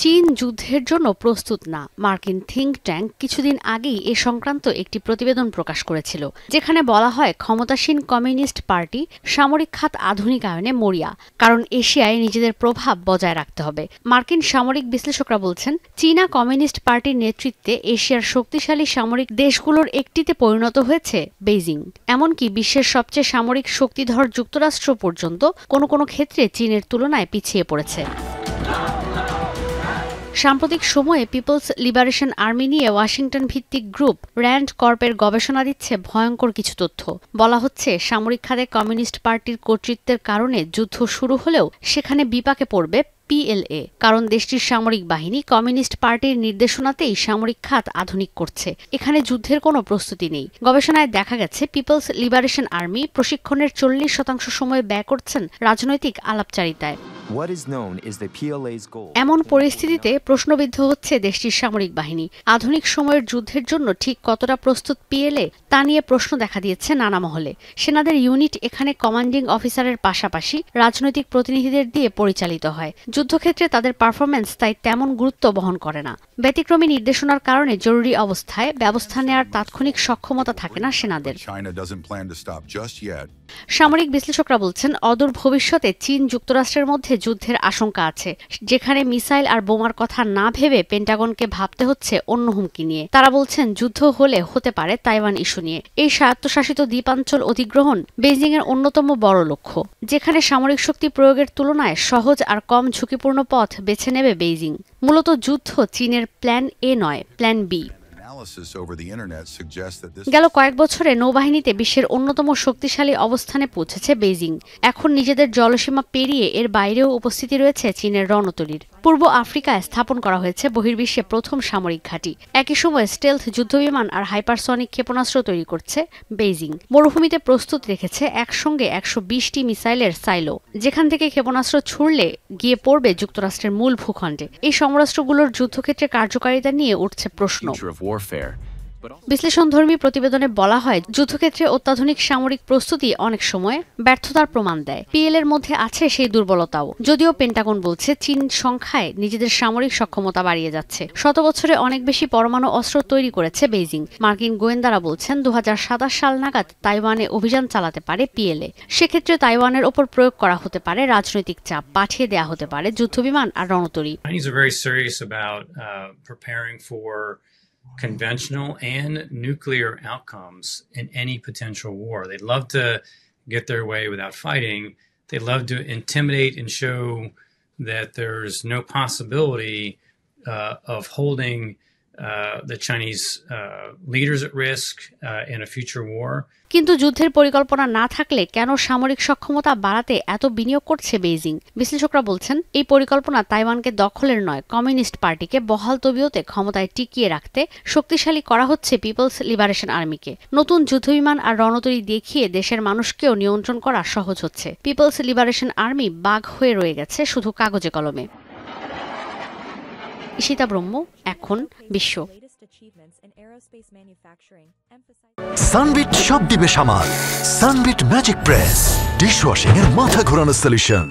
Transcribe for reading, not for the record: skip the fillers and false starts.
চীন যুদ্ধের জন্য প্রস্তুত না, মার্কিন থিঙ্ক ট্যাঙ্ক কিছুদিন আগেই এ সংক্রান্ত একটি প্রতিবেদন প্রকাশ করেছিল, যেখানে বলা হয় ক্ষমতাসীন কমিউনিস্ট পার্টি সামরিক খাত আধুনিকায়নে মরিয়া, কারণ এশিয়ায় নিজেদের প্রভাব বজায় রাখতে হবে। মার্কিন সামরিক বিশ্লেষকরা বলছেন, চীনা কমিউনিস্ট পার্টির নেতৃত্বে এশিয়ার শক্তিশালী সামরিক দেশগুলোর একটিতে পরিণত হয়েছে বেইজিং। এমনকি বিশ্বের সবচেয়ে সামরিক শক্তিধর যুক্তরাষ্ট্র পর্যন্ত কোনো কোনো ক্ষেত্রে চীনের তুলনায় পিছিয়ে পড়েছে। সাম্প্রতিক সময়ে পিপলস লিবারেশন আর্মি নিয়ে ওয়াশিংটন ভিত্তিক গ্রুপ র্যান্ড কর্পের গবেষণা দিচ্ছে ভয়ঙ্কর কিছু তথ্য। বলা হচ্ছে, সামরিক খাতে কমিউনিস্ট পার্টির কর্তৃত্বের কারণে যুদ্ধ শুরু হলেও সেখানে বিপাকে পড়বে পিএলএ, কারণ দেশটির সামরিক বাহিনী কমিউনিস্ট পার্টির নির্দেশনাতেই সামরিক খাত আধুনিক করছে। এখানে যুদ্ধের কোনো প্রস্তুতি নেই। গবেষণায় দেখা গেছে, পিপলস লিবারেশন আর্মি প্রশিক্ষণের 40% সময় ব্যয় করছেন রাজনৈতিক আলাপচারিতায়। এমন পরিস্থিতিতে প্রশ্নবিদ্ধ হচ্ছে দেশটির সামরিক বাহিনী। আধুনিক সময়ের যুদ্ধের জন্য ঠিক কতটা প্রস্তুত পিএলএ তা নিয়ে প্রশ্ন দেখা দিয়েছে নানা মহলে। সেনাদের ইউনিট এখানে কমান্ডিং অফিসারের পাশাপাশি রাজনৈতিক প্রতিনিধিদের দিয়ে পরিচালিত হয়। যুদ্ধক্ষেত্রে তাদের পারফরম্যান্স তাই তেমন গুরুত্ব বহন করে না। ব্যতিক্রমী নির্দেশনার কারণে জরুরি অবস্থায় ব্যবস্থা নেওয়ার তাৎক্ষণিক সক্ষমতা থাকে না সেনাদের। সামরিক বিশ্লেষকরা বলছেন, অদূর ভবিষ্যতে চীন যুক্তরাষ্ট্রের মধ্যে যুদ্ধের আশঙ্কা আছে, যেখানে মিসাইল আর বোমার কথা না ভেবে পেন্টাগনকে ভাবতে হচ্ছে অন্য হুমকি নিয়ে। তারা বলছেন, যুদ্ধ হলে হতে পারে তাইওয়ান ইস্যু নিয়ে। এই স্বায়ত্তশাসিত দ্বীপাঞ্চল অধিগ্রহণ বেইজিং এর অন্যতম বড় লক্ষ্য, যেখানে সামরিক শক্তি প্রয়োগের তুলনায় সহজ আর কম ঝুঁকিপূর্ণ পথ বেছে নেবে বেইজিং। মূলত যুদ্ধ চীনের প্ল্যান এ নয়, প্ল্যান বি। গেল কয়েক বছরে নৌবাহিনীতে বিশ্বের অন্যতম শক্তিশালী অবস্থানে পৌঁছেছে বেইজিং। এখন নিজেদের জলসীমা পেরিয়ে এর বাইরেও উপস্থিতি রয়েছে চীনের রণতরীর। পূর্ব আফ্রিকায় স্থাপন করা হয়েছে বহির্বিশ্বে প্রথম সামরিক ঘাঁটি। একই সময়ে স্টেলথ যুদ্ধবিমান আর হাইপারসনিক ক্ষেপণাস্ত্র তৈরি করছে বেইজিং। মরুভূমিতে প্রস্তুত রেখেছে একসঙ্গে 120টি মিসাইলের সাইলো, যেখান থেকে ক্ষেপণাস্ত্র ছুড়লে গিয়ে পড়বে যুক্তরাষ্ট্রের মূল ভূখণ্ডে। এই সমরাস্ত্রগুলোর যুদ্ধক্ষেত্রে কার্যকারিতা নিয়ে উঠছে প্রশ্ন। বিশ্লেষণধর্মী প্রতিবেদনে বলা হয়, যুদ্ধক্ষেত্রে অত্যাধুনিক সামরিক প্রস্তুতি অনেক সময় ব্যর্থতার প্রমাণ দেয়। পিএল এর মধ্যে আছে সেই দুর্বলতাও, যদিও পেন্টাগন বলছে চীন সংখ্যায় নিজেদের সামরিক সক্ষমতা বাড়িয়ে যাচ্ছে। শত বছরে অনেক বেশি পরমাণু অস্ত্র তৈরি করেছে বেইজিং। মার্কিন গোয়েন্দারা বলছেন, 2027 সাল নাগাদ তাইওয়ানে অভিযান চালাতে পারে পিএলএ। সেক্ষেত্রে তাইওয়ানের ওপর প্রয়োগ করা হতে পারে রাজনৈতিক চাপ, পাঠিয়ে দেয়া হতে পারে যুদ্ধবিমান আর রণতরী। Conventional and nuclear outcomes in any potential war. They'd love to get their way without fighting. They love to intimidate and show that there's no possibility of holding the Chinese leaders at risk in a future war. কিন্তু যুদ্ধের পরিকল্পনা না থাকলে কেন সামরিক সক্ষমতা বাড়াতে এত বিনিয়োগ করছে বেইজিং? বিশ্লেষকরা বলছেন, এই পরিকল্পনা তাইওয়ানকে দখলের নয়, কমিউনিস্ট পার্টিকে বহাল তবিয়তে ক্ষমতায় টিকিয়ে রাখতে শক্তিশালী করা হচ্ছে পিপলস লিবারেশন আর্মিকে। নতুন যুদ্ধবিমান আর রণতরী দেখিয়ে দেশের মানুষকেও নিয়ন্ত্রণ করা সহজ হচ্ছে। পিপলস লিবারেশন আর্মি বাঘ হয়ে রয়ে গেছে শুধু কাগজে কলমে। ঈশিতা ব্রহ্ম, এখন বিশ্ব। সানবিট সব দিবে সামাল। সানবিট ম্যাজিক প্রেস, ডিশওয়াশিং এর মাথা ঘোরানো সলিউশন।